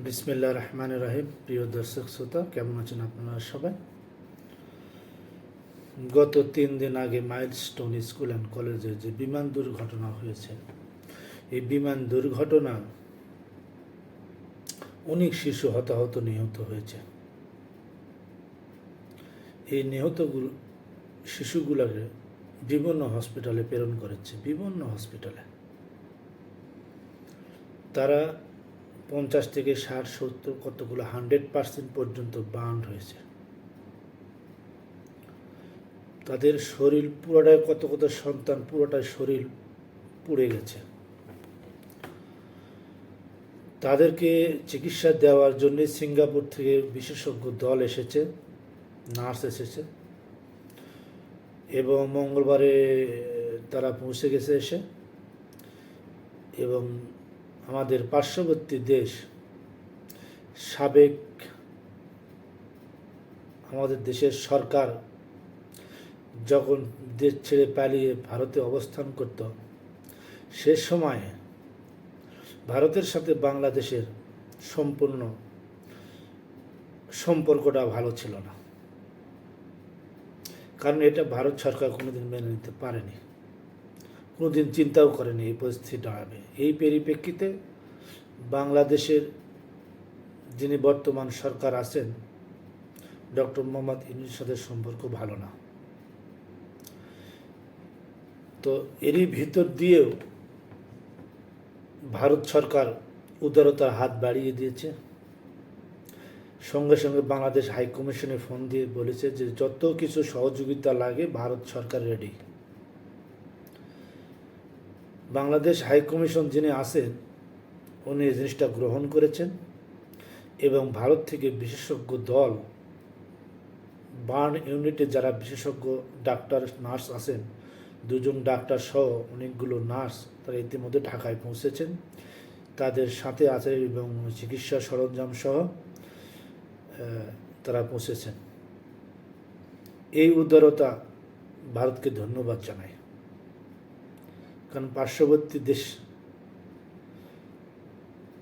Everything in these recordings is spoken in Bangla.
বিসমিল্লাহ রহমান রহিম। প্রিয় দর্শক শ্রোতা, কেমন আছেন আপনারা সবাই? গত 3 দিন আগে মাইলস্টোন স্কুল অ্যান্ড কলেজে যে বিমান দুর্ঘটনা হয়েছে, এই বিমান দুর্ঘটনা অনেক শিশু হতাহত নিহত হয়েছে। এই নিহত শিশুগুলোকে বিভিন্ন হসপিটালে প্রেরণ করেছে। বিভিন্ন হসপিটালে তারা 50 থেকে 60-70 কতগুলো 100% পর্যন্ত বার্ন হয়েছে। তাদের শরীর পুরোটাই, কত কত সন্তান পুরোটাই শরীর পুড়ে গেছে। তাদেরকে চিকিৎসা দেওয়ার জন্য সিঙ্গাপুর থেকে বিশেষজ্ঞ দল এসেছে, নার্স এসেছে, এবং মঙ্গলবারে তারা পৌঁছে গেছে এসে। এবং আমাদের পার্শ্ববর্তী দেশ, সাবেক আমাদের দেশের সরকার যখন দেশ ছেড়ে পালিয়ে ভারতে অবস্থান করত, সে সময় ভারতের সাথে বাংলাদেশের সম্পূর্ণ সম্পর্কটা ভালো ছিল না। কারণ এটা ভারত সরকার কোনোদিন মেনে নিতে পারেনি, কোনোদিন চিন্তাও করেনি এই পরিস্থিতিটা হবে। এই পরিপ্রেক্ষিতে বাংলাদেশের যিনি বর্তমান সরকার আছেন, ডক্টর মোহাম্মদ ইউনূসের সাথে সম্পর্ক ভালো না। তো এরই ভিতর দিয়েও ভারত সরকার উদারতার হাত বাড়িয়ে দিয়েছে। সঙ্গে সঙ্গে বাংলাদেশ হাই কমিশনে ফোন দিয়ে বলেছে যে যত কিছু সহযোগিতা লাগে ভারত সরকার রেডি। বাংলাদেশ হাই কমিশন যিনি আছেন, উনি এই জিনিসটা গ্রহণ করেছেন এবং ভারত থেকে বিশেষজ্ঞ দল, বার্ন ইউনিটে যারা বিশেষজ্ঞ ডাক্তার নার্স আছেন, 2জন ডাক্তার সহ অনেকগুলো নার্স, তারা ইতিমধ্যে ঢাকায় পৌঁছেছেন। তাদের সাথে আছে এবং চিকিৎসা সরঞ্জাম সহ তারা পৌঁছেছেন। এই উদারতা ভারতকে ধন্যবাদ জানায়। কারণ পার্শ্ববর্তী দেশ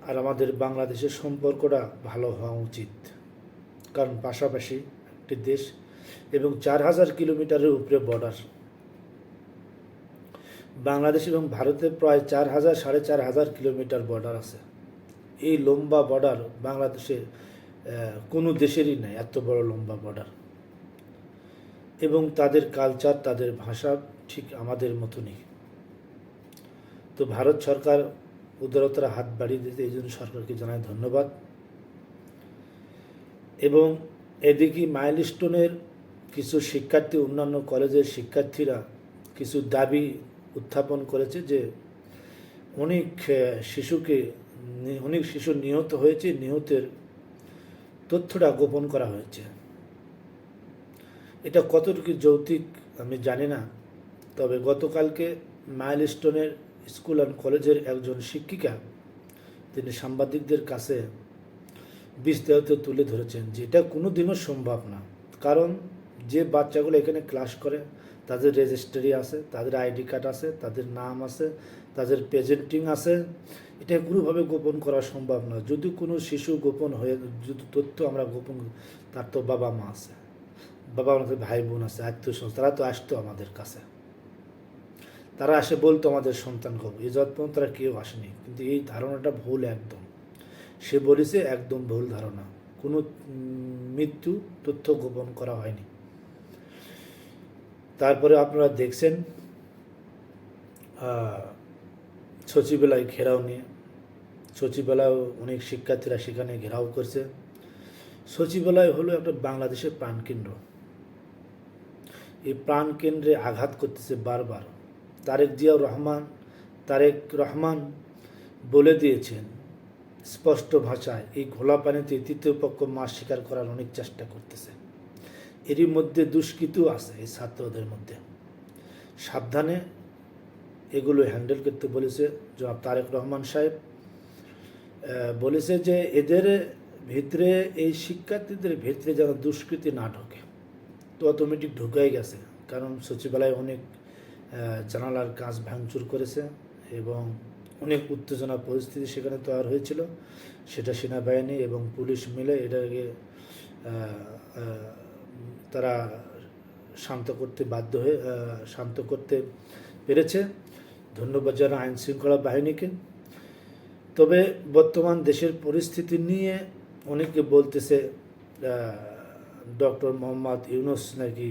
আর আমাদের বাংলাদেশের সম্পর্কটা ভালো হওয়া উচিত। কারণ পাশাপাশি একটি দেশ এবং 4000 কিলোমিটারের উপরে বর্ডার। বাংলাদেশ এবং ভারতের প্রায় 4000-4500 কিলোমিটার বর্ডার আছে। এই লম্বা বর্ডার বাংলাদেশে কোনো দেশেরই নাই, এত বড় লম্বা বর্ডার। এবং তাদের কালচার, তাদের ভাষা ঠিক আমাদের মতনই। তো ভারত সরকার উদারতার হাত বাড়িয়ে দিতে এই জন্য সরকারকে জানাই ধন্যবাদ। এবং এদিকে মাইলস্টোনের কিছু শিক্ষার্থী, অন্যান্য কলেজের শিক্ষার্থীরা কিছু দাবি উত্থাপন করেছে যে অনেক শিশু নিহত হয়েছে, নিহতের তথ্যটা গোপন করা হয়েছে। এটা কতটুকু যৌক্তিক আমি জানি না, তবে গতকালকে মাইলস্টোনের স্কুল অ্যান্ড কলেজের একজন শিক্ষিকা তিনি সাংবাদিকদের কাছে বিস্তারিত তুলে ধরেছেন যে এটা কোনো দিনও সম্ভব না। কারণ যে বাচ্চাগুলো এখানে ক্লাস করে তাদের রেজিস্ট্রি আছে, তাদের আইডি কার্ড আছে, তাদের নাম আছে, তাদের প্রেজেন্টিং আছে, এটা কোনোভাবে গোপন করা সম্ভব না। যদি কোনো শিশু গোপন হয়ে, যদি তথ্য আমরা গোপন, তার তো বাবা মা আছে, বাবা আমাদের ভাই বোন আছে, আত্মীয় স্বজন, তারা তো আসতো আমাদের কাছে, তারা আসে বলতো আমাদের সন্তান খবর। এই যত্ন তারা কেউ আসেনি। কিন্তু এই ধারণাটা ভুল একদম। সে বলেছে একদম ভুল ধারণা, কোনো মৃত্যু তথ্য গোপন করা হয়নি। তারপরে আপনারা দেখছেন সচিবালয় ঘেরাও নিয়ে, সচিবালয় অনেক শিক্ষার্থীরা সেখানে ঘেরাও করছে। সচিবালয় হলো একটা বাংলাদেশের প্রাণকেন্দ্র। এই প্রাণকেন্দ্রে আঘাত করতেছে বারবার। তারেক রহমান বলে দিয়েছেন স্পষ্ট ভাষায়, এই ঘোলা পানিতে তৃতীয় পক্ষ মাছ শিকার করার অনেক চেষ্টা করতেছে। এরই মধ্যে দুষ্কৃতু আছে এই ছাত্রদের মধ্যে। সাবধানে এগুলো হ্যান্ডেল করতে বলেছে জনাব তারেক রহমান সাহেব। বলেছে যে এদের ভিতরে, এই শিক্ষার্থীদের ভিতরে যেন দুষ্কৃতি না ঢোকে। তো অটোমেটিক ঢুকেই গেছে, কারণ সচিবালয় অনেক জানালার কাঁচ ভাঙচুর করেছে এবং অনেক উত্তেজনা পরিস্থিতি সেখানে তৈরি হয়েছিল। সেটা সেনাবাহিনী এবং পুলিশ মিলে এটাকে তারা শান্ত করতে পেরেছে। ধন্যবাদ জানাই আইন শৃঙ্খলা বাহিনীকে। তবে বর্তমান দেশের পরিস্থিতি নিয়ে অনেকে বলতেছে ডক্টর মোহাম্মদ ইউনূস নাকি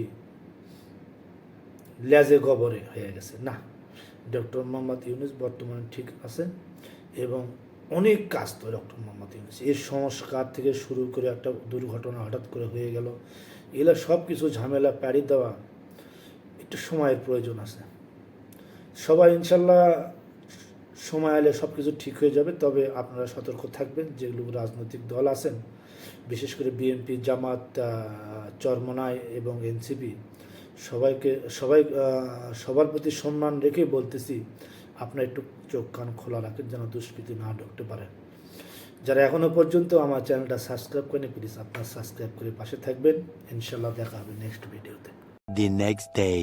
লেজে গবরে হয়ে গেছে। না, ডক্টর মোহাম্মদ ইউনূস বর্তমানে ঠিক আছেন এবং অনেক কাজ তো ডক্টর মোহাম্মদ ইউনূস এর সংস্কার থেকে শুরু করে একটা দুর্ঘটনা হঠাৎ করে হয়ে গেল, এগুলো সব কিছু ঝামেলা পাড়ি দেওয়া একটু সময়ের প্রয়োজন আছে। সবাই ইনশাল্লাহ সময় এলে সব কিছু ঠিক হয়ে যাবে। তবে আপনারা সতর্ক থাকবেন, যেগুলো রাজনৈতিক দল আছেন, বিশেষ করে বিএনপি, জামাত, চরমনাই এবং এনসিপি, সবার প্রতি সম্মান রেখে বলতেছি, আপনারা একটু চোখ কান খোলা রাখেন যেন দুষ্কৃতী না ঢুকতে পারে। যারা এখনও পর্যন্ত আমার চ্যানেলটা সাবস্ক্রাইব করেন, প্লিজ আপনারা সাবস্ক্রাইব করে পাশে থাকবেন। ইনশাল্লাহ দেখা হবে নেক্সট ভিডিওতে। The next day.